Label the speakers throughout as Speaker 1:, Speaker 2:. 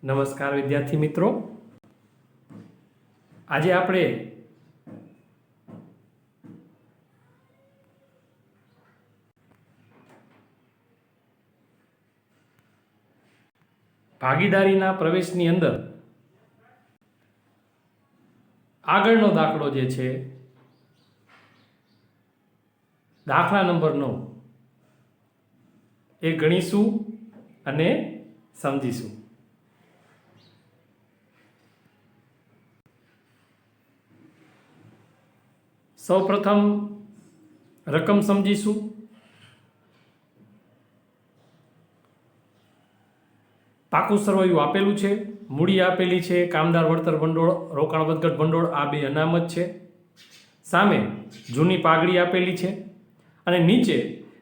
Speaker 1: નમસ્કાર વિદ્યાર્થી મિત્રો, આજે આપણે ભાગીદારીના પ્રવેશની અંદર આગળનો દાખલો જે છે દાખલા નંબર 9 એ ગણીશું અને સમજીશું। સૌપ્રથમ રકમ સમજીશું। પાકું સરવૈયું આપેલું છે, મૂડી આપેલી છે, કામદાર વળતર ભંડોળ, રોકાણ વધઘટ ભંડોળ આ બે અનામત છે। સામે જૂની પાઘડી આપેલી છે અને નીચે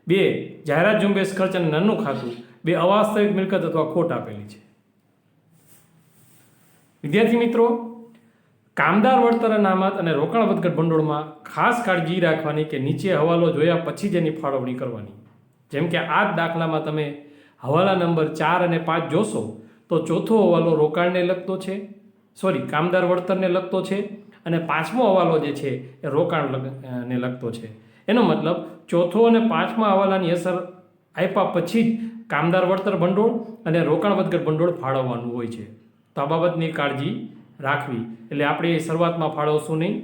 Speaker 1: બે જાહેરાત ઝુંબેશ ખર્ચ અને નાનું ખાતું, બે અવાસ્તવિક મિલકત અથવા ખોટ આપેલી છે। વિદ્યાર્થી મિત્રો, કામદાર વળતર અનામત અને રોકાણ વધઘટ ભંડોળમાં ખાસ કાળજી રાખવાની કે નીચે હવાલો જોયા પછી જ એની ફાળવણી કરવાની। જેમ કે આ જ દાખલામાં તમે હવાલા નંબર 4 અને 5 જોશો તો ચોથો હવાલો રોકાણને લગતો છે, કામદાર વળતરને લગતો છે અને પાંચમો હવાલો જે છે એ રોકાણને લગતો છે। એનો મતલબ ચોથો અને પાંચમા હવાલાની અસર આપ્યા પછી જ કામદાર વળતર ભંડોળ અને રોકાણ વધઘટ ભંડોળ ફાળવવાનું હોય છે। તો આ બાબતની કાળજી રાખવી, એટલે આપણે શરૂઆતમાં ફાળવશું નહીં।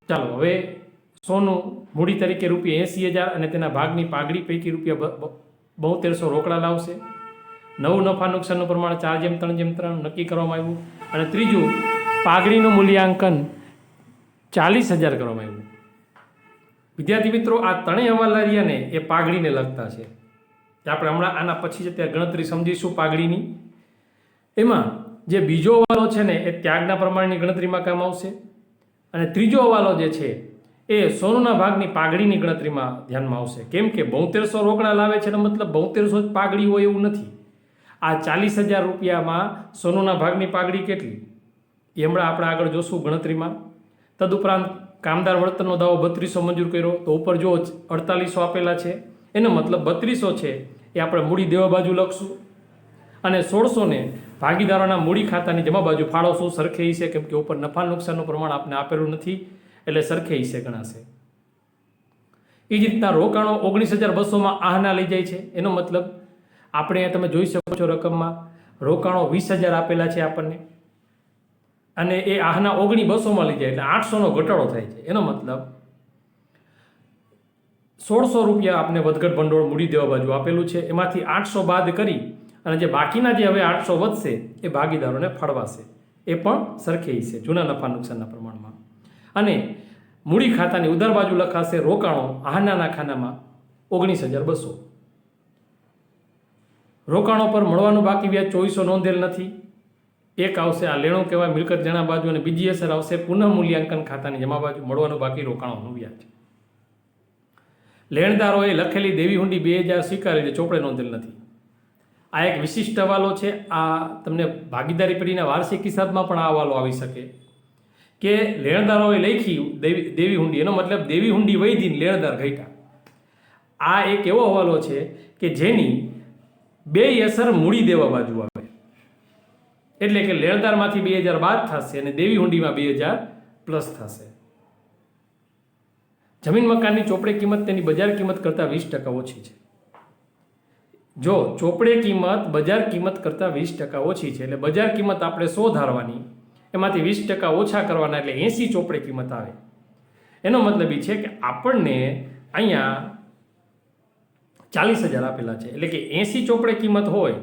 Speaker 1: ચાલો હવે સોનું મૂડી તરીકે ₹80,000 અને તેના ભાગની પાઘડી પૈકી ₹7200 રોકડા લાવશે। નવું નફા નુકસાનનું પ્રમાણ 4:3:3 નક્કી કરવામાં આવ્યું અને ત્રીજું પાઘડીનું મૂલ્યાંકન 40,000 કરવામાં આવ્યું। વિદ્યાર્થી મિત્રો, આ ત્રણેય હવાલાને એ પાઘડીને લગતા છે। આપણે હમણાં આના પછી જ ત્યાં ગણતરી સમજીશું પાઘડીની। એમાં જે બીજો હવાલો છે ને એ ત્યાગના પ્રમાણની ગણતરીમાં કામ આવશે અને ત્રીજો હવાલો જે છે એ સોનુના ભાગની પાઘડીની ગણતરીમાં ધ્યાનમાં આવશે। કેમ કે 7200 રોકડા લાવે છે, એનો મતલબ 7200 જ પાઘડી હોય એવું નથી। આ 40,000 રૂપિયામાં સોનુના ભાગની પાઘડી કેટલી એ હમણાં આપણે આગળ જોશું ગણતરીમાં। તદુપરાંત કામદાર વળતરનો દાવો 3200 મંજૂર કર્યો તો ઉપર જો 4800 આપેલા છે, એનો મતલબ 3200 છે એ આપણે મૂડી દેવા બાજુ લખશું અને 1600 ને ભાગીદારોના મૂડી ખાતાની જમા બાજુ ફાળવશું સરખે હિસ્સે, કેમ કે ઉપર નફા નુકસાનનું પ્રમાણ આપણે આપેલું નથી એટલે સરખે હિસ્સે ગણાશે। એ જ રીતના રોકાણો 19,200માં આહના લઈ જાય છે, એનો મતલબ આપણે તમે જોઈ શકો છો રકમમાં રોકાણો 20,000 આપેલા છે આપણને અને એ આહના 19,200માં લઈ જાય એટલે 800નો ઘટાડો થાય છે। એનો મતલબ 1600 રૂપિયા આપણે વધઘટ ભંડોળ મૂડી દેવા બાજુ આપેલું છે, એમાંથી 800 બાદ કરી અને જે બાકીના જે હવે 800 વધશે એ ભાગીદારોને ફાળવાશે, એ પણ સરખે હિસ્સે જૂના નફા નુકસાનના પ્રમાણમાં। અને મૂડી ખાતાની ઉધાર બાજુ લખાશે રોકાણો આહનાના ખાનામાં 19,200। રોકાણો પર મળવાનું બાકી વ્યાજ 2400 નોંધેલ નથી, એક આવશે આ લેણું કહેવાય મિલકત જણા બાજુ અને બીજી અસર આવશે પુનઃ મૂલ્યાંકન ખાતાની જમા બાજુ મળવાનું બાકી રોકાણોનું વ્યાજ। લેણદારોએ લખેલી દેવી હુંડી 2000 સ્વીકારેલી ચોપડે નોંધેલ નથી। આ એક વિશિષ્ટ હવાલો છે। આ તમને ભાગીદારી પેઢીના વાર્ષિક હિસાબમાં પણ આ હવાલો આવી શકે કે લેણદારોએ લખી દેવી હુંડી, એનો મતલબ દેવી હુંડી વૈધી લેણદાર ઘટ્યા। આ એક એવો હવાલો છે કે જેની બે અસર મૂડી દેવા બાજુ આવે, એટલે કે લેણદારમાંથી 2000 બાદ થશે અને દેવી હુંડીમાં 2000 પ્લસ થશે। જમીન મકાનની ચોપડે કિંમત તેની બજાર કિંમત કરતાં 20% ઓછી છે। જો ચોપડે કિંમત બજાર કિંમત કરતાં 20% ઓછી છે એટલે બજાર કિંમત આપણે 100 ધારવાની, એમાંથી 20% ઓછા કરવાના એટલે 80 ચોપડે કિંમત આવે। એનો મતલબ એ છે કે આપણને અહીંયા 40,000 આપેલા છે, એટલે કે 80 ચોપડે કિંમત હોય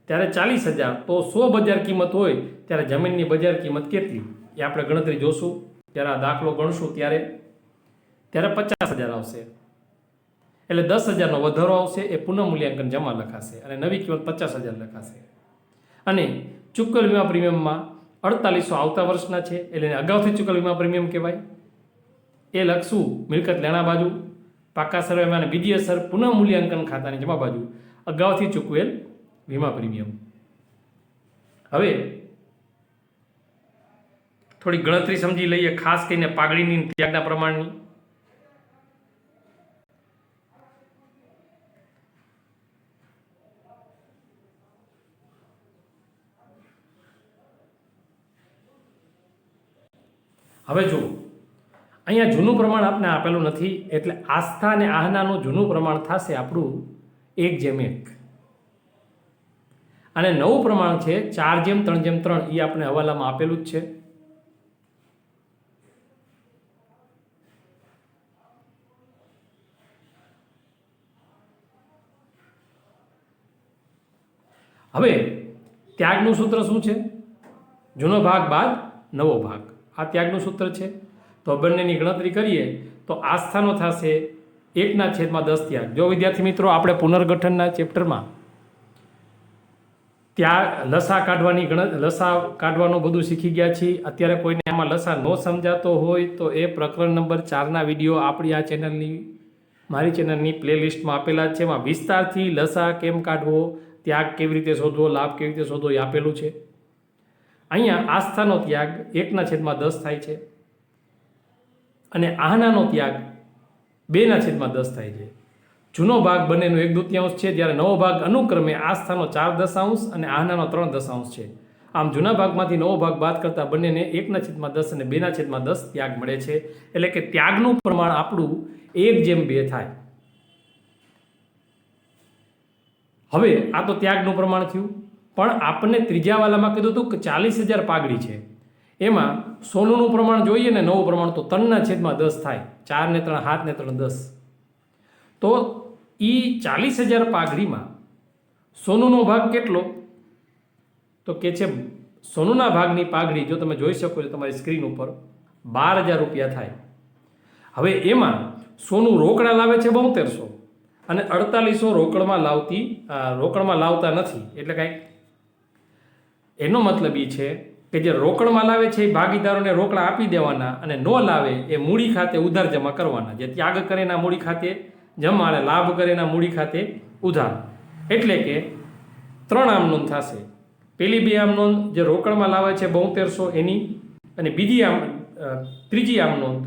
Speaker 1: ત્યારે 40,000, તો 100 બજાર કિંમત હોય ત્યારે જમીનની બજાર કિંમત કેટલી એ આપણે ગણતરી જોશું। ત્યારે આ દાખલો ગણશું ત્યારે 50,000 આવશે, એટલે 10,000નો વધારો આવશે, એ પુનઃ મૂલ્યાંકન જમા લખાશે અને નવી કિંમત 50,000 લખાશે। અને ચૂકવેલ વીમા પ્રીમિયમમાં 4800 આવતા વર્ષના છે એટલે અગાઉથી ચૂકવેલ વીમા પ્રીમિયમ કહેવાય, એ લખશું મિલકત લેણા બાજુ પાકા સરવૈયામાં અને બીજી અસર પુનઃ મૂલ્યાંકન ખાતાની જમા બાજુ અગાઉથી ચૂકવેલ વીમા પ્રીમિયમ। હવે થોડી ગણતરી સમજી લઈએ, ખાસ કરીને પાઘડીની ત્યાગના પ્રમાણની। હવે જુઓ, અહીંયા જૂનું પ્રમાણ આપણે આપેલું નથી, એટલે આસ્થા અને આહનાનું જૂનું પ્રમાણ થશે આપણું 1:1. અને નવું પ્રમાણ છે 4:3:3, એ આપણે હવાલામાં આપેલું જ છે. હવે ત્યાગનું સૂત્ર શું છે? જૂનો ભાગ બાદ નવો ભાગ, આ ત્યાગનું સૂત્ર છે. તો બંનેની ગણતરી કરીએ તો આસ્થાનો થશે 1/10 ત્યાગ. જો વિદ્યાર્થી મિત્રો આપણે પુનર્ગઠનના ચેપ્ટરમાં ત્યાં લસા કાઢવાનું બધું શીખી ગયા છીએ. અત્યારે કોઈને આમાં લસા ન સમજાતો હોય તો એ પ્રકરણ નંબર 4ના વિડીયો આપણી આ ચેનલની, મારી ચેનલની પ્લેલિસ્ટમાં આપેલા છે. એમાં વિસ્તારથી લસા કેમ કાઢવો, ત્યાગ કેવી રીતે શોધવો, લાભ કેવી રીતે શોધવો એ આપેલું છે. અહીંયા આસ્થાનો ત્યાગ 1/10 થાય છે અને આહનાનો ત્યાગ 2/10 થાય છે. જૂનો ભાગ બંનેનો 1/2 છે, જ્યારે નવો ભાગ અનુક્રમે આસ્થાનો 4/10 અને આહનાનો 3/10 છે. આમ જૂના ભાગમાંથી નવો ભાગ બાદ કરતા બંનેને 1/10 અને 2/10 ત્યાગ મળે છે. એટલે કે ત્યાગનું પ્રમાણ આપણું 1:2 થાય. હવે આ તો ત્યાગનું પ્રમાણ થયું, પણ આપણને ત્રીજા વાલામાં કીધું હતું કે 40,000 પાઘડી છે, એમાં સોનુનું પ્રમાણ જોઈએ ને નવું પ્રમાણ તો 3/10 થાય. 4 ને 3 7 ને 3 10. તો એ 40,000 પાઘડીમાં સોનુનો ભાગ કેટલો? તો કે છે સોનુના ભાગની પાઘડી, જો તમે જોઈ શકો છો તમારી સ્ક્રીન ઉપર, 12,000 રૂપિયા થાય. હવે એમાં સોનું રોકડા લાવે છે 7200 અને 4800 રોકડમાં લાવતા નથી. એટલે કાંઈક એનો મતલબ એ છે કે જે રોકડમાં લાવે છે એ ભાગીદારોને રોકડા આપી દેવાના, અને ન લાવે એ મૂડી ખાતે ઉધાર જમા કરવાના. જે ત્યાગ કરે એના મૂડી ખાતે જમા અને લાભ કરે એના મૂડી ખાતે ઉધાર. એટલે કે 3 આમ નોંધ થશે. પેલી 2 આમ નોંધ જે રોકડમાં લાવે છે 7200 એની, અને ત્રીજી આમ નોંધ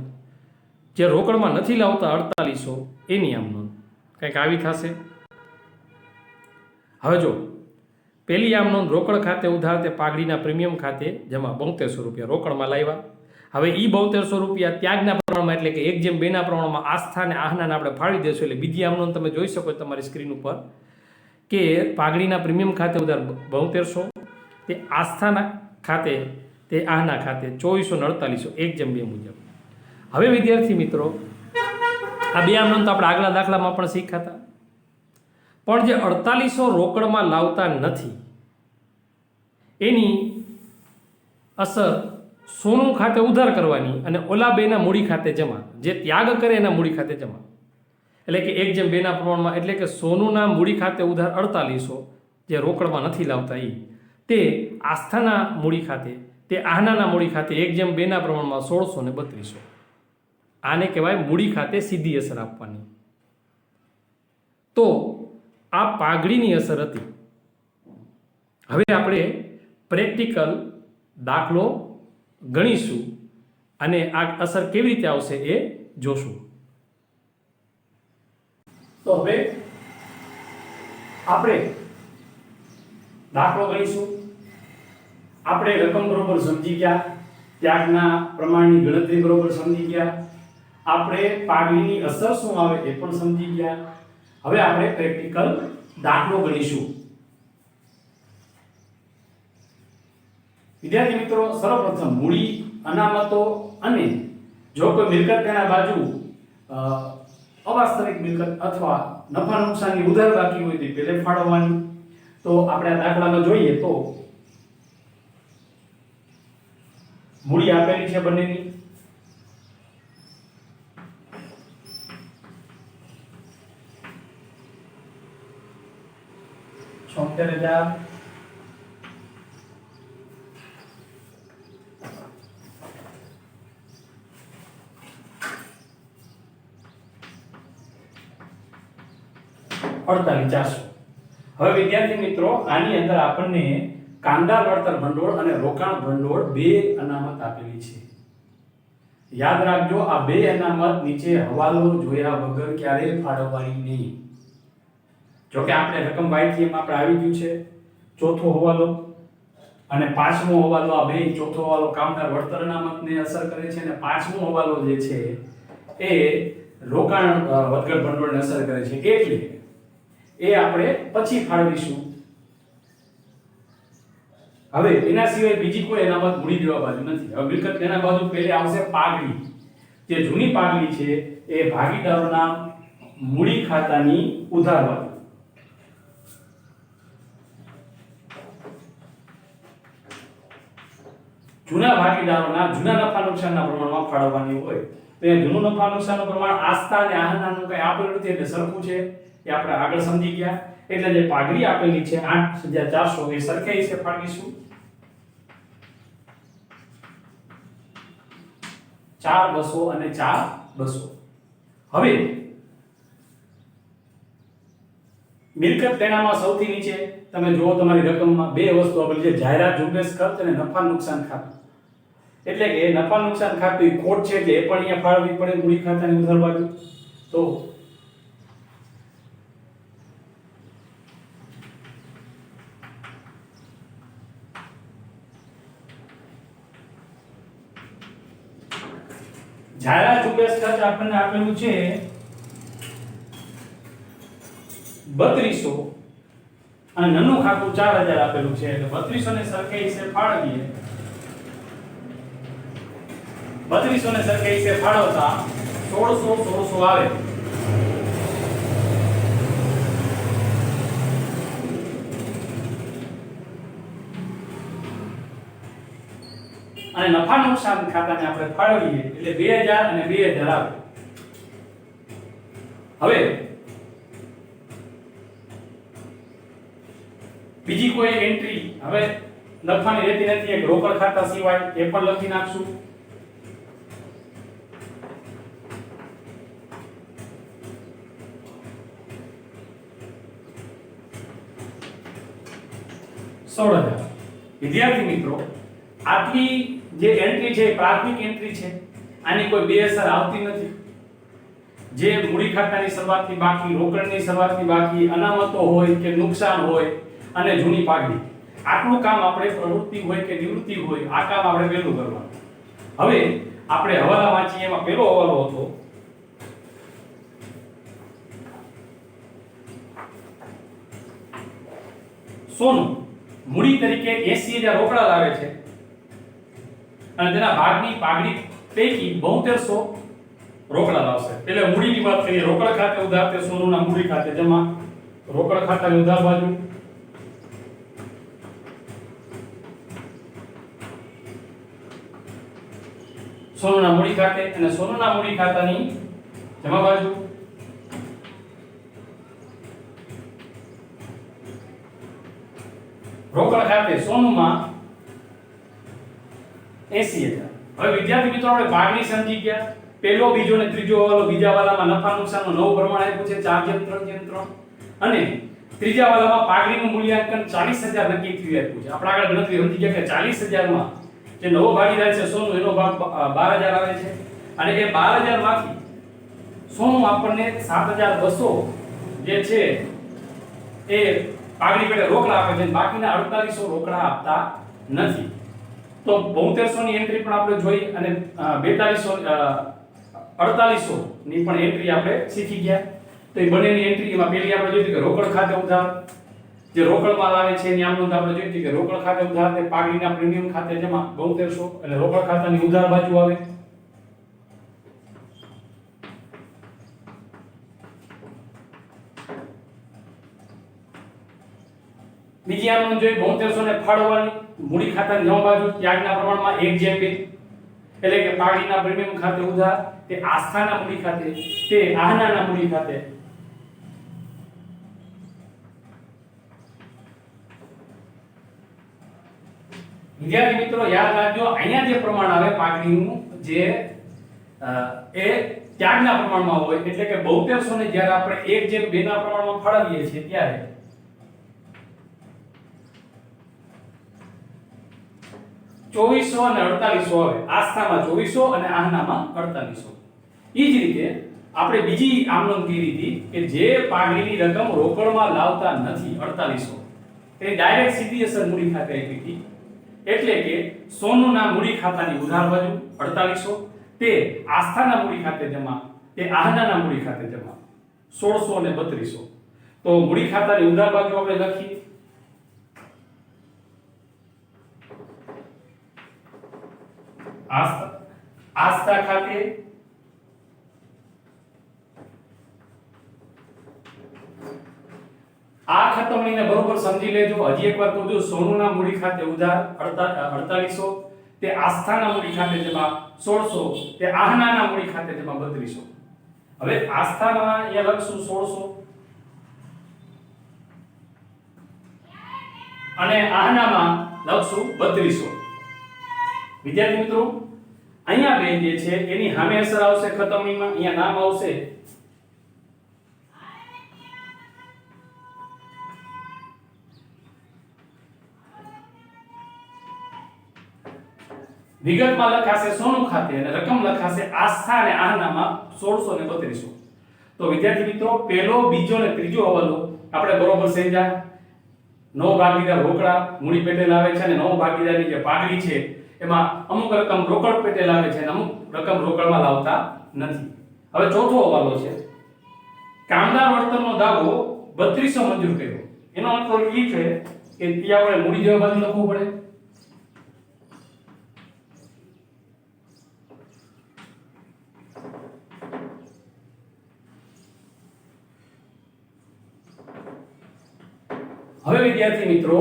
Speaker 1: જે રોકડમાં નથી લાવતા 4800 એની આમ નોંધ કંઈક આવી થશે. હવે જો પહેલી આમ નોંધ રોકડ ખાતે ઉધાર તે પાઘડીના પ્રીમિયમ ખાતે જમા 7200 રૂપિયા રોકડમાં લાવ્યા. હવે એ 7200 રૂપિયા ત્યાગના પ્રમાણમાં, એટલે કે 1:2ના પ્રમાણમાં આસ્થા અને આહનાને આપણે ફાળી દેશું. એટલે બીજી આમ નોંધ તમે જોઈ શકો તમારી સ્ક્રીન ઉપર કે પાઘડીના પ્રીમિયમ ખાતે ઉધાર 7200, તે આસ્થાના ખાતે, તે આહના ખાતે 2448 1:2 મુજબ. હવે વિદ્યાર્થી મિત્રો, આ 2 આમ નોંધ તો આપણે આગલા દાખલામાં પણ શીખ્યા હતા. પણ જે 4800 રોકડમાં લાવતા નથી એની અસર સોનું ખાતે ઉધાર કરવાની અને ઓલા 2ના મૂડી ખાતે જમા, જે ત્યાગ કરે એના મૂડી ખાતે જમા. એટલે કે 1:2ના પ્રમાણમાં, એટલે કે સોનુના મૂડી ખાતે ઉધાર 4800 જે રોકડમાં નથી લાવતા તે આસ્થાના મૂડી ખાતે, તે આહનાના મૂડી ખાતે 1:2ના પ્રમાણમાં 1600 ને 3200. આને કહેવાય મૂડી ખાતે સીધી અસર આપવાની. તો આ પાઘડીની અસર હતી. હવે આપણે પ્રેક્ટિકલ દાખલો ગણીશું અને આ અસર કેવી રીતે આવશે એ જોશું. તો હવે આપણે દાખલો ગણીશું. આપણે રકમ બરોબર સમજી ગયા, ત્યાગના પ્રમાણની ગણતરી બરોબર સમજી ગયા, આપણે પાઘડીની અસર શું આવે એ પણ સમજી ગયા. હવે આપણે પ્રેક્ટિકલ દાખલો ગણીશું. વિદ્યાર્થી મિત્રો, સર્વપ્રથમ મૂડી, અનામતો અને જો કોઈ મિલકત તેના બાજુ અવાસ્તવિક મિલકત અથવા નફા નુકસાનની ઉધાર બાકી હોય તો પહેલે ફાળવવાની. તો આપણે આ દાખલામાં જોઈએ તો મૂડી આપેલી છે બંનેની. $76,000 48,400. હવે વિદ્યાર્થી મિત્રો, આની અંદર આપણને કાંદા વળતર ભંડોળ અને રોકાણ ભંડોળ 2 અનામત આપેલી છે. યાદ રાખજો, આ 2 અનામત નીચે હવાલો જોયા વગર ક્યારેય ફાળવવાની નહીં. જો કે આપણે રકમ વાયથી એમાં આપણે આવી ગયું છે ચોથો હવાલો.
Speaker 2: અને પાંચમો હવાલો આ બે, ચોથો હવાલો કામદાર વળતર અનામતને અસર કરે છે અને પાંચમો હવાલો જે છે એ રોકાણ વધઘટ ભંડોળને અસર કરે છે, એટલે એ આપણે પછી ફાળવીશું. હવે એના સિવાય બીજી કોઈ અનામત મૂડી દેવા બાજુ નથી. હવે મિલકત એના બાજુ પહેલે આવશે પાઘડી. જે જૂની પાઘડી છે એ ભાગીદારોના મૂડી ખાતાની ઉધાર બાજુ. જૂના ભાગીદારોના જૂના નફા નુકસાનના પ્રમાણમાં ફાળવવાની હોય તો એ જૂનું નફા નુકસાનનું પ્રમાણ આસ્થા અને આહનાનું કઈ આપેલું નથી એટલે સરખું છે, એ આપણે આગળ સમજી ગયા. એટલે જે પાઘડી આપેલી છે 8400 એ સરખે હિસ્સે ફાળવીશું. 4200 અને 4200. હવે મિલકત તેનામાં સૌથી નીચે તમે જુઓ તમારી રકમમાં બે વસ્તુ આપેલી છે, જાહેરાત ઝુંબેશ ખર્ચ અને નફા નુકસાન ખાતું. એટલે કે નફા નુકસાન ખાતું એ ખોટ છે એટલે એ પણ અહીંયા ફાળવવી પડે મૂડી ખાતાની ઉધાર બાજુ. તો જાહેરાત ઝુંબેશ ખર્ચ આપણને આપેલું છે 3200 અને નાનું ખાતું 4000 આપેલું છે એટલે 3200 ને સરખે હિસ્સે ફાળવીએ. 3200 ને સરખે હિસ્સે ફાળવતા 1600 આવે. અને નફા નુકસાન ખાતાને આપણે ફાળવીએ એટલે 2000 અને 2000 આવે. હવે બીજી કોઈ એન્ટ્રી હવે લખવાની રહેતી નથી, એક રોકડ ખાતા સિવાય એ પણ લખી નાખશું. વિદ્યાર્થી મિત્રો, આટલી જે એન્ટ્રી છે પ્રાથમિક એન્ટ્રી છે, આની કોઈ બેઅસર આવતી નથી. જે મૂડી ખાતાની શરૂઆતથી બાકી, રોકડની શરૂઆતથી બાકી, અનામતો હોય કે નુકસાન હોય અને જૂની પાઘડી, આટલું કામ આપણે પ્રવૃત્તિ હોય કે નિવૃત્તિ હોય આ કામ આપણે પહેલું કરવાનું. હવે આપણે હવાલા વાંચીએ. એમાં પહેલો હવાલો હતો સોનું. મૂડી તરીકે 80000 રોકડા લાવે છે અને તેના ભાગની પાઘડી પૈકી 7200 રોકડા લાવશે. એટલે મૂડીની વાત કરીએ, રોકડ ખાતે ઉધાર તે સોનુના મૂડી ખાતે જમા. રોકડ ખાતાની ઉધાર બાજુ સોનુના મૂડી ખાતે અને સોનુના મૂડી ખાતાની જમા બાજુ. રોકડ ખાતે સોનુમાં 80000. હવે વિદ્યાર્થી મિત્રો આપણે ભાગની સમજી ગયા. પહેલો, બીજો અને ત્રીજો હવાલો. બીજા વાલામાં નફા નુકસાનનું નવું પ્રમાણ આપ્યું છે 4:3:3 અને ત્રીજા વાલામાં પાઘડીનું મૂલ્યાંકન 40000 નક્કી થયું આપ્યું છે. આપણે આગળ ગણતરી સમજી ગયા કે 40000 માં જે નવો ભાગીદાર છે સોનું, એનો ભાગ 12000 આવે છે અને એ 12000 માંથી સોનું આપણને 7200 જે છે એ પાઘડી પેટે રોકડા આપે છે, બાકીના 4800 રોકડા આપતા નથી. તો 7200 ની એન્ટ્રી પણ આપણે જોઈ અને 4800 ની પણ એન્ટ્રી આપણે શીખી ગયા. તો એ બંનેની એન્ટ્રીમાં પહેલી આપણે જોઈ કે રોકડ ખાતે ઉધાર, જે રોકડ માલ આવે છે એની આમ નોંધ આપણે જોઈ કે રોકડ ખાતે ઉધાર તે પાઘડીના પ્રીમિયમ ખાતે જમા 7200 એટલે રોકડ ખાતાની ઉધાર બાજુ આવે. બીજી આમ નોંધ જોઈ 7200 ને ફાળવવાની મૂડી ખાતાની જમા બાજુ ત્યાગના પ્રમાણમાં 1:2 એટલે કે પાઘડીના પ્રીમિયમ ખાતે ઉધાર તે આસ્થાના મૂડી ખાતે તે આહનાના મૂડી ખાતે. વિદ્યાર્થી મિત્રો યાદ રાખજો, અહીંયા જે પ્રમાણ આવે પાઘડીનું જે એ ત્યાગના પ્રમાણમાં હોય એટલે કે 7200 ને જ્યારે આપણે 1:2 ના પ્રમાણમાં ફાળવીએ છીએ ત્યારે 2400 અને 4800 આવે. આસ્થામાં 2400 અને આહનામાં 4800. એ જ રીતે આપણે બીજી આમનોંધ કરી હતી કે જે પાઘડીની રકમ રોકડમાં લાવતા નથી 4800 એ ડાયરેક્ટ સીધી અસર મૂડી ખાતે આપી હતી એટલે કે સોનુના મૂડી ખાતાની ઉધાર બાજુ 4800, તે આસ્થાના મૂડી ખાતે જમા, તે આહનાના મૂડી ખાતે જમા 1600 અને 3200. તો મૂડી ખાતાની ઉધાર બાજુ આપણે લખીએ આસ્થા ખાતે આ ખતમણીને બરોબર સમજી લેજો. હજી એકવાર કહું છું, સોનુના મૂડી ખાતે ઉધાર 4800, તે આસ્થાના મૂડી ખાતે જમા 1600, તે આહનાના મૂડી ખાતે જમા 3200. હવે આસ્થામાં અહીંયા લખશું 1600 અને આહનામાં લખશું 3200. વિદ્યાર્થી મિત્રો, અહીંયા બે જે છે એની સામે અસર આવશે ખતમણીમાં, અહીંયા નામ આવશે વિગતમાં લખાશે સોનું ખાતે અને રકમ લખાશે આસ્થા અને આહનામાં 1600 અને 3200. તો વિદ્યાર્થી મિત્રો, પહેલો, બીજો અને ત્રીજો હવાલો આપણે બરોબર સમજ્યા. નવો ભાગીદાર રોકડા મૂડી પેટે લાવે છે અને નવો ભાગીદારની જે પાઘડી છે એમાં અમુક રકમ રોકડ પેટે લાવે છે અને અમુક રકમ રોકડમાં લાવતા નથી. હવે ચોથો હવાલો છે, કામદાર વળતરનો દાવો 3200 મંજૂર કર્યો. એનો મતલબ એ છે કે ત્યાં આપણે મૂડી જેવા બાજુ લખવું પડે. હવે વિદ્યાર્થી મિત્રો,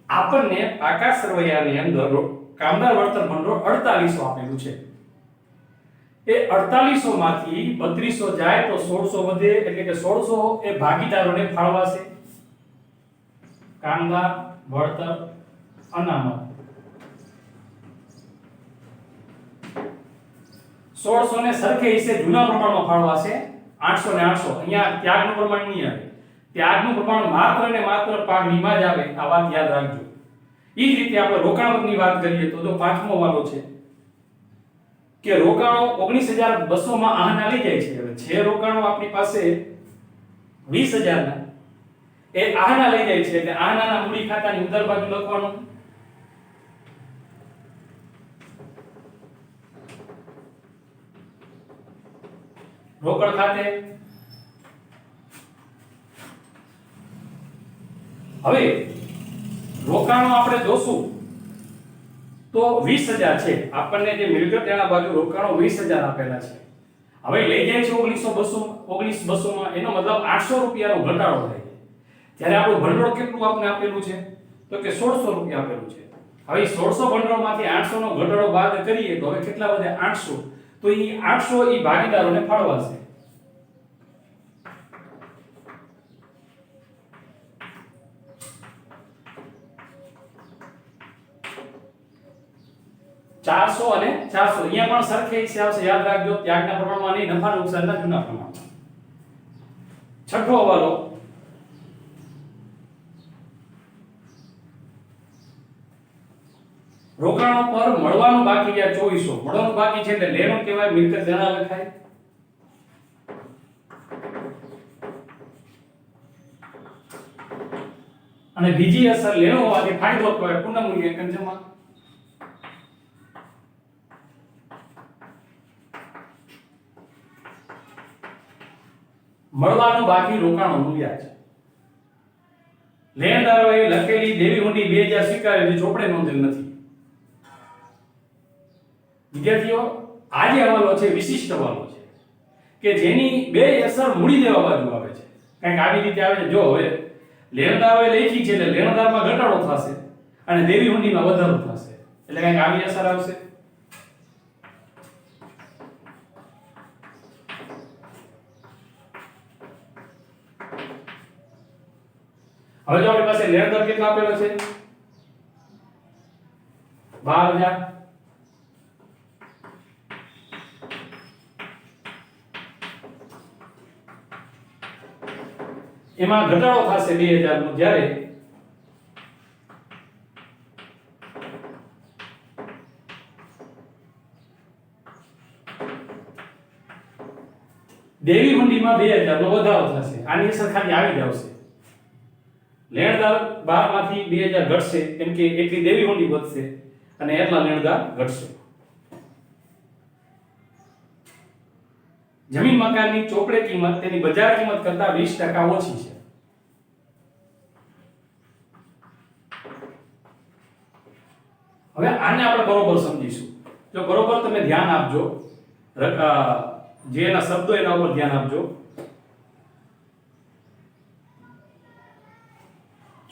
Speaker 2: આપણને પાકા સરવૈયાની અંદર કામદાર વળતર ભંડોળ 4800 આપેલું છે. એ 4800 માંથી 3200 જાય તો 1600 વધે, એટલે કે 1600 એ ભાગીદારોને ફાળવાશે. કામદાર વળતર અનામત 1600 ને સરખે હિસ્સે જૂના પ્રમાણમાં ફાળવાશે 800 ને 800. અહીંયા ત્યાગનું પ્રમાણ નહીં આવે. ત્યાગનું પ્રમાણ માત્ર ને માત્ર પાઘડીમાં જ આવે. આ વાત યાદ રાખજો. એ જ રીતે આપણે રોકાણની વાત કરીએ તો જો પાંચમો વાલો છે કે રોકાણો 19200 માં આહના લઈ જાય છે. હવે જે રોકાણો આપણી પાસે 20000 ના એ આહના લઈ જાય છે, એટલે આહનાના મૂડી ખાતાની ઉધાર બાજુ લખવાનું. રોકડ ખાતે હવે રોકાણો આપણે જોશું તો 20000 છે. આપણને જે મિલકત એના બાજુ રોકાણો 20000 આપેલા છે. હવે લઈ જાય છે 19200 માં, એનો મતલબ 800 રૂપિયાનો ઘટાડો થાય છે. ત્યારે આપણું ભંડોળ કેટલું આપણે આપેલું છે તો કે 1600 રૂપિયા આપેલું છે. હવે 1600 ભંડોળમાંથી 800 નો ઘટાડો બાદ કરીએ તો હવે કેટલા વધે? 800. તો એ 800 એ ભાગીદારોને ફાળવાશે. ચારસો અને 400 અહીંયા પણ સરખે હિસ્સે આવશે. યાદ રાખજો, ત્યાગના પ્રમાણમાં નહીં, નફા નુકસાનના જૂના પ્રમાણમાં. છઠ્ઠો હવાલો, રોકાણો પર મળવાનું બાકી રહ્યા 2400. મળવાનું બાકી છે એટલે લેણું કહેવાય, મિલકત લેણા લખાય. અને બીજી અસર લેણું હોવાથી ફાયદો કહેવાય, પુનઃમૂલ્યાંકન જમા. મળવાનું બાકી રોકાણોનું વ્યાજ. લેણદારોએ લખેલી દેવી હુંડી 2000 સ્વીકારેલી ચોપડે નોંધેલ નથી. વિદ્યાર્થીઓ, આ જે હવાલો છે વિશિષ્ટ હવાલો છે કે જેની બે અસર મૂડી દેવા બાજુ આવે છે. કંઈક આવી રીતે આવે છે. જો હવે લેણદારોએ લખી છે એટલે લેણદારમાં ઘટાડો થશે અને દેવી હુંડીમાં વધારો થશે, એટલે કંઈક આવી અસર આવશે. હવે જો આપણી પાસે લેણદાર કેટલા આપેલો છે? 12000. એમાં ઘટાડો થશે 2000 નો, જ્યારે દેવી હુંડીમાં 2000 નો વધારો થશે. આની અસર ખાલી આવી જ આવશે. લેણદાર 2012 માંથી 2000 ઘટશે કેમ કે એટલી દેવી હુંડી વધશે અને એટલા લેણદાર ઘટશે. જમીન મકાનની ચોપડે કિંમત તેની બજાર કિંમત કરતા 20% ઓછી છે. હવે આને આપણે બરોબર સમજીશું. જો બરોબર તમે ધ્યાન આપજો, જે એના શબ્દો એના ઉપર ધ્યાન આપજો.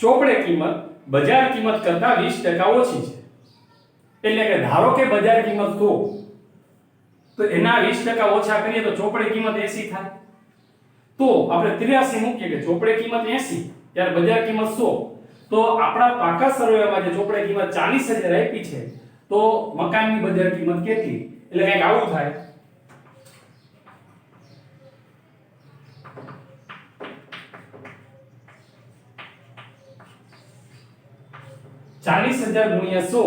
Speaker 2: ચોપડે કિંમત બજાર કિંમત કરતા 20% ઓછી છે. એટલે કે ધારો કે બજાર કિંમત 100 તો એના 20% ઓછા કરીએ તો ચોપડે કિંમત 80 થાય. તો આપણે 83 મૂકીએ કે ચોપડે કિંમત 80 ત્યારે બજાર કિંમત 100. તો આપણા પાકા સરવાળામાં જે ચોપડે કિંમત 40000 આપી છે તો મકાનની બજાર કિંમત કેટલી? એટલે કંઈક આવું થાય. ₹40,000 ગુણ્યા 100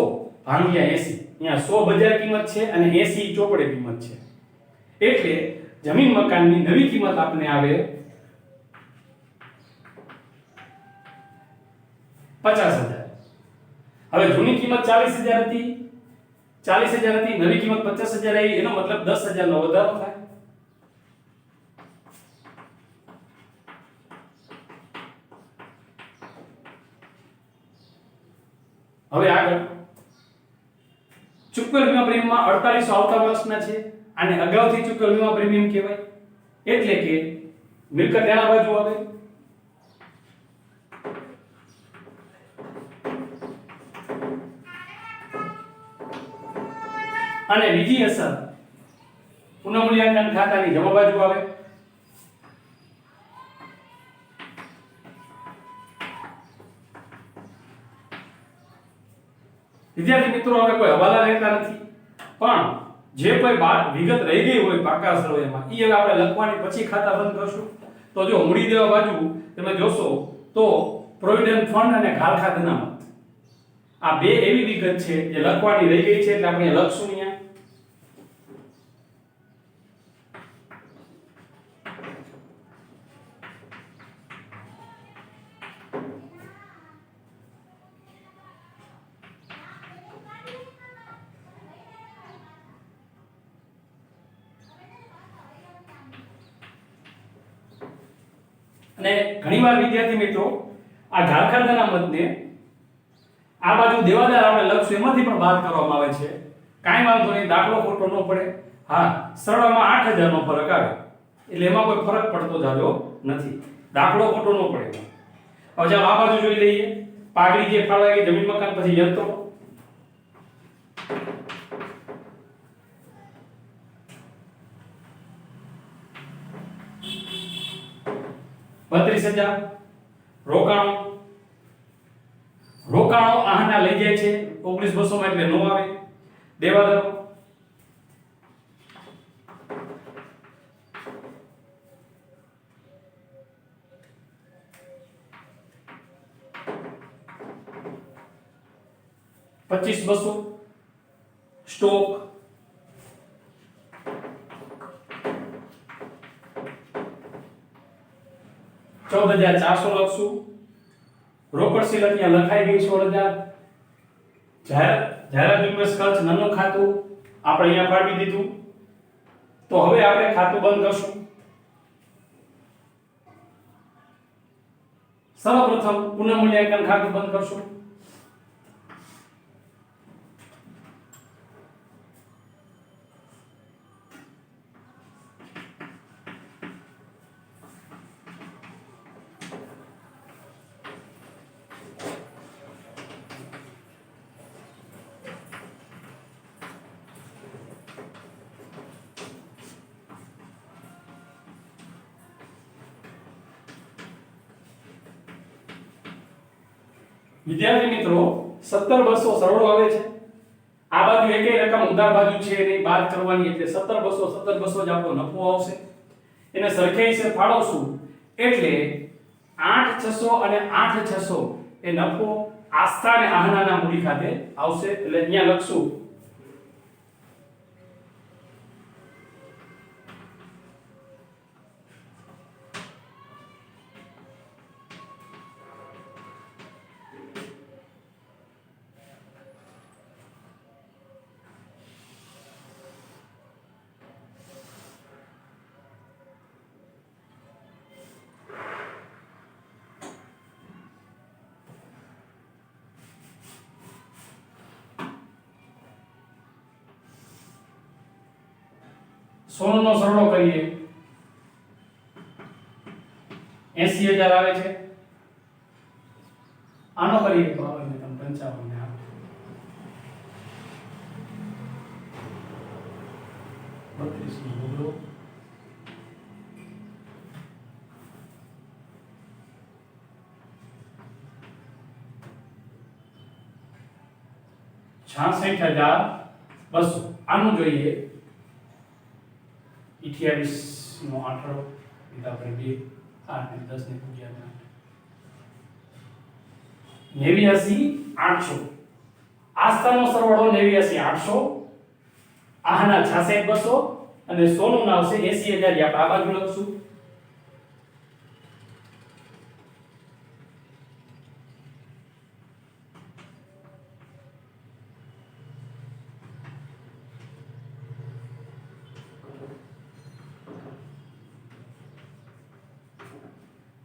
Speaker 2: ભાગ્યા 80. અહીંયા 100 બજાર કિંમત છે અને 80 ચોપડે કિંમત છે. એટલે જમીન મકાનની નવી કિંમત આપને આવે 50,000. હવે જૂની કિંમત 40,000 હતી, 40,000 હતી, નવી કિંમત 50,000 આવી, એનો મતલબ 10,000 નો વધારો થાય. હવે આગળ ચૂકવેલ વીમા પ્રીમિયમમાં 4800 આવતા વર્ષના છે. આને અગાઉથી ચૂકવેલ વીમા પ્રીમિયમ કહેવાય. એટલે કે મિલકત એના બાજુ આવે અને બીજી અસર પુનઃમૂલ્યાંકન ખાતાની જમા બાજુ આવે. વિદ્યાર્થી મિત્રો, હવે કોઈ હવાલા રહેતા નથી, પણ જે કોઈ વિગત રહી ગઈ હોય પાકા સરવૈયામાં એ હવે આપણે લખવાની પછી ખાતા બંધ કરશું. તો જો મૂડી દેવા બાજુ તમે જોશો તો પ્રોવિડન્ટ ફંડ અને ખાલખા અનામત આ બે એવી વિગત છે જે લખવાની રહી ગઈ છે એટલે આપણે લખશું અહીંયા. અને ઘણીવાર વિદ્યાર્થી મિત્રો આ ઝારખંડ અનામતને આ બાજુ દેવાદાર આપણે લખશું એમાંથી પણ બાદ કરવામાં આવે છે. કાંઈ વાંધો નહીં, દાખલો ખોટો ન પડે. હા, સરળમાં 8,000 નો ફરક આવે એટલે એમાં કોઈ ફરક પડતો જાજો નથી. દાખલો ખોટો ન પડે. હવે ચાલો આ બાજુ જોઈ લઈએ. પાઘડી જે ફાળવાઈ ગઈ જમીન મકાન પછી યંત્રો. ₹32,000 રોકાણો આહના લઈ જાય છે 19,200 માં એટલે નો આવે. દેવાદારો ₹25,200 સ્ટોક ₹14,400 લખશું. રોકડ સિલક અહીંયા લખાઈ ગઈ 16,000. જાહેરાત ઝુંબેશ ખર્ચ નાનું ખાતું આપણે અહીંયા ફાળવી દીધું. તો હવે આપણે ખાતું બંધ કરશું. સર્વપ્રથમ પુનઃમૂલ્યાંકન ખાતું બંધ કરશું. વિદ્યાર્થી મિત્રો 17,200 સરળો આવે છે. આ બાજુ એકેય રકમ ઉધાર બાજુ છે એની બાદ કરવાની એટલે 17,200 જ આપણો નફો આવશે. એને સરખે હિસ્સે ફાળવશું એટલે 8,600 અને 8,600 એ નફો આસ્થા અને આહનાના મૂડી ખાતે આવશે. એટલે અહીંયા લખશું સોનનો સરવાળો કરીએ 80,000 આવે છે. આનો કરીએ તો આવે ને 55 ને આવે 32 નો મુદ્દો 66,200. આનું જોઈએ 28 નો 8 આપણે 2 8 ને 10 ને પૂજ્યા 89,800. આસ્થાનો સરવાળો 89,800, આના 66,200 અને સોનું ના આવશે 80,000. આપણે આ બાજુ લખશું.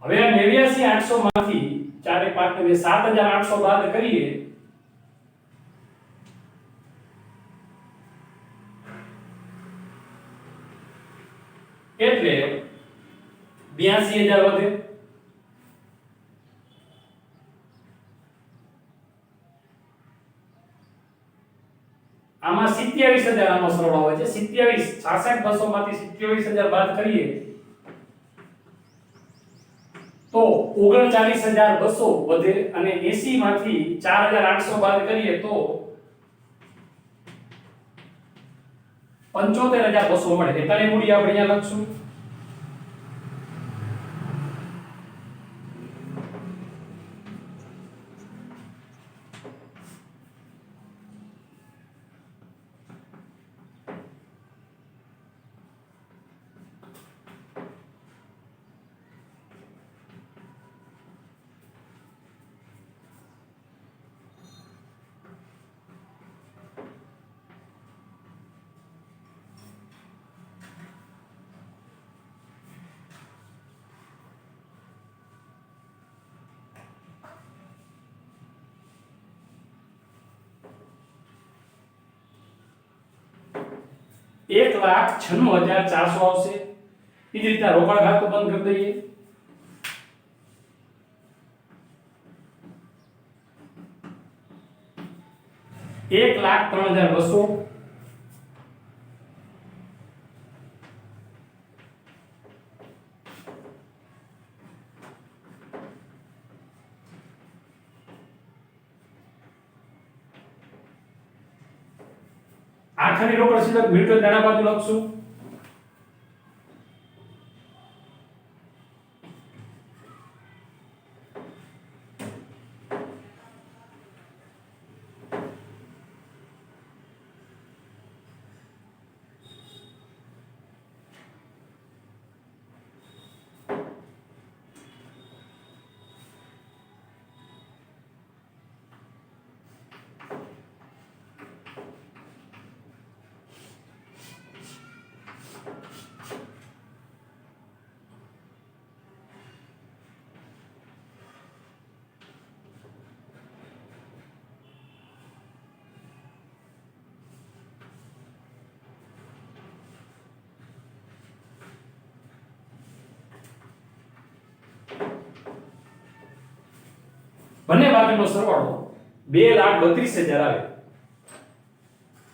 Speaker 2: હવે આ 89,800 માંથી 4 5 ને 7,800 બાદ કરીએ એટલે 82,000 વધે. આમાં 27,000 આનો સરવાળો હોય છે. 27 66,200 માંથી 27,000 બાદ કરીએ તો 39,200 વધે અને 80 માંથી 4,800 બાદ કરીએ તો 75,200 મળે. એટલે મૂડી આપણે અહીંયા લખશું. ₹1,96,400 આવશે. એ જ રીતના રોકડ ખાતું બંધ કરી દઈએ. ₹1,03,200. આખરી રોકડ સીધા મિલકત નાના બાજુ લખશું. બંને બાજુનો સરવાળો 2,32,000 આવે.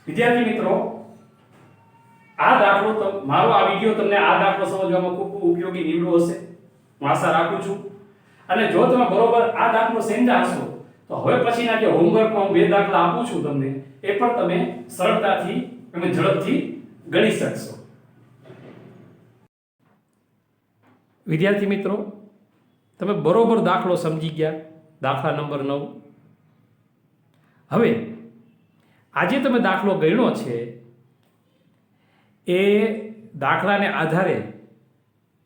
Speaker 2: વિદ્યાર્થી મિત્રો, આ દાખલો મારો આ વિડિયો તમને આ દાખલો સમજવામાં ખૂબ ઉપયોગી નીવડ્યો હશે. હું આશા રાખું છું. અને જો તમે બરોબર આ દાખલો સમજ્યા હશો તો હવે પછીના જે હોમવર્કમાં હું 2 દાખલા આપું છું તમને એ પણ તમે સરળતાથી અને ઝડપથી ગણી શકશો. વિદ્યાર્થી મિત્રો, તમે બરોબર દાખલો સમજી ગયા. દાખલા નંબર 9. હવે આજે તમે દાખલો ગણ્યો છે એ દાખલાને આધારે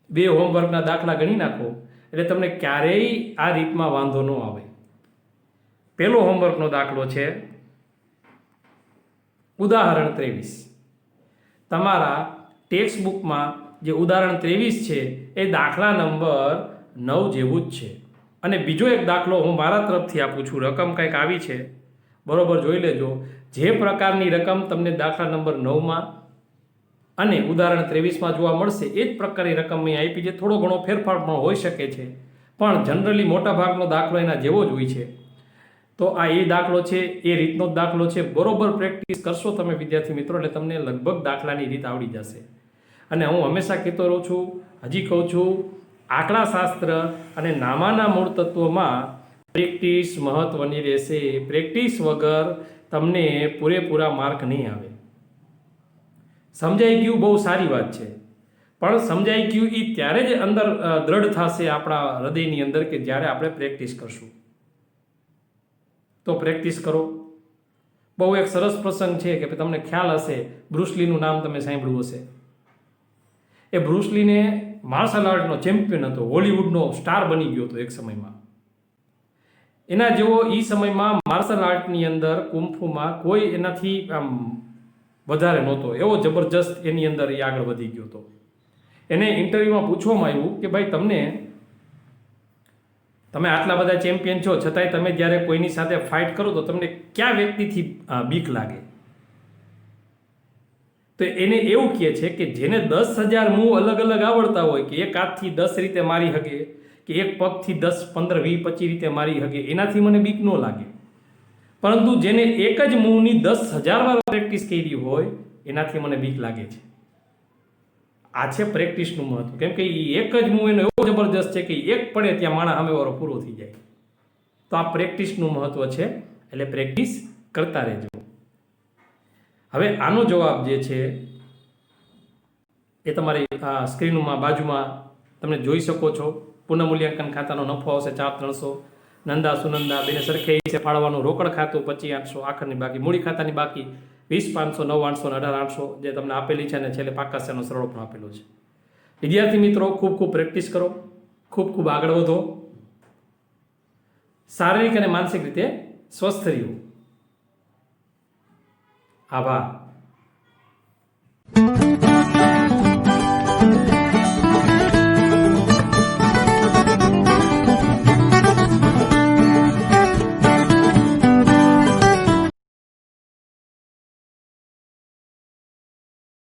Speaker 2: 2 હોમવર્કના દાખલા ગણી નાખો એટલે તમને ક્યારેય આ રીતમાં વાંધો ન આવે. પહેલો હોમવર્કનો દાખલો છે ઉદાહરણ 23. તમારા ટેક્સ્ટ બુકમાં જે ઉદાહરણ 23 છે એ દાખલા નંબર 9 જેવું જ છે. અને બીજો એક દાખલો હું મારા તરફથી આપું છું. રકમ કંઈક આવી છે, બરોબર જોઈ લેજો. જે પ્રકારની રકમ તમને દાખલા નંબર 9માં
Speaker 1: અને ઉદાહરણ 23માં જોવા મળશે એ જ પ્રકારની રકમ અહીં આપી છે. થોડો ઘણો ફેરફાર પણ હોઈ શકે છે, પણ જનરલી મોટાભાગનો દાખલો એના જેવો જ હોય છે. તો આ એ દાખલો છે, એ રીતનો જ દાખલો છે. બરોબર પ્રેક્ટિસ કરશો તમે વિદ્યાર્થી મિત્રો એટલે તમને લગભગ દાખલાની રીત આવડી જશે. અને હું હંમેશા કહેતો રહું છું, હજી કહું છું, આંકડાશાસ્ત્ર અને નામાના મૂળ તત્વોમાં પ્રેક્ટિસ મહત્વની રહેશે. પ્રેક્ટિસ વગર તમને પૂરેપૂરા માર્ક નહીં આવે. સમજાઈ ગયું બહુ સારી વાત છે, પણ સમજાઈ ગયું એ ત્યારે જ અંદર દ્રઢ થશે આપણા હૃદયની અંદર કે જ્યારે આપણે પ્રેક્ટિસ કરશું. તો પ્રેક્ટિસ કરો. બહુ એક સરસ પ્રસંગ છે કે તમને ખ્યાલ હશે, બ્રુસલીનું નામ તમે સાંભળ્યું હશે. એ બ્રુસલીને માર્શલ આર્ટનો ચેમ્પિયન હતો, હોલિવૂડનો સ્ટાર બની ગયો હતો એક સમયમાં. એના જેવો એ સમયમાં માર્શલ આર્ટની અંદર કુંફુમાં કોઈ એનાથી આમ વધારે નહોતો. એવો જબરજસ્ત એની અંદર એ આગળ વધી ગયો હતો. એને ઇન્ટરવ્યુમાં પૂછવામાં આવ્યું કે ભાઈ તમે આટલા બધા ચેમ્પિયન છો, છતાંય તમે જ્યારે કોઈની સાથે ફાઇટ કરો તો તમને કયા વ્યક્તિથી બીક લાગે? તો એને એવું કહે છે કે જેને 10,000 મૂવ અલગ અલગ આવડતા હોય, કે એક હાથથી 10 રીતે મારી શકે, કે એક પગથી 10, 15, 20, 25 રીતે મારી શકે, એનાથી મને બીક ન લાગે. પરંતુ જેને એક જ મૂવની 10,000 વાર પ્રેક્ટિસ કરી હોય એનાથી મને બીક લાગે છે. આ છે પ્રેક્ટિસનું મહત્વ. કેમ કે એ એક જ મૂવ એનો એવો જબરજસ્ત છે કે એક પડે ત્યાં માણસ સામેવાળો પૂરો થઈ જાય. તો આ પ્રેક્ટિસનું મહત્વ છે, એટલે પ્રેક્ટિસ કરતા રહેજો. હવે આનો જવાબ જે છે એ તમારી સ્ક્રીનમાં બાજુમાં તમે જોઈ શકો છો. પુનઃમૂલ્યાંકન ખાતાનો નફો આવશે 4,300. નંદા સુનંદા બેને સરખે છે ફાળવાનું રોકડ ખાતું 25,800, આખરની બાકી મૂડી ખાતાની બાકી 20,500, 9,800 અને 18,800 જે તમને આપેલી છે, અને છેલ્લે પાકાશેનો સરળ પણ આપેલો છે. વિદ્યાર્થી મિત્રો, ખૂબ ખૂબ પ્રેક્ટિસ કરો, ખૂબ ખૂબ આગળ વધો, શારીરિક અને માનસિક રીતે સ્વસ્થ રહ્યો. આભાર.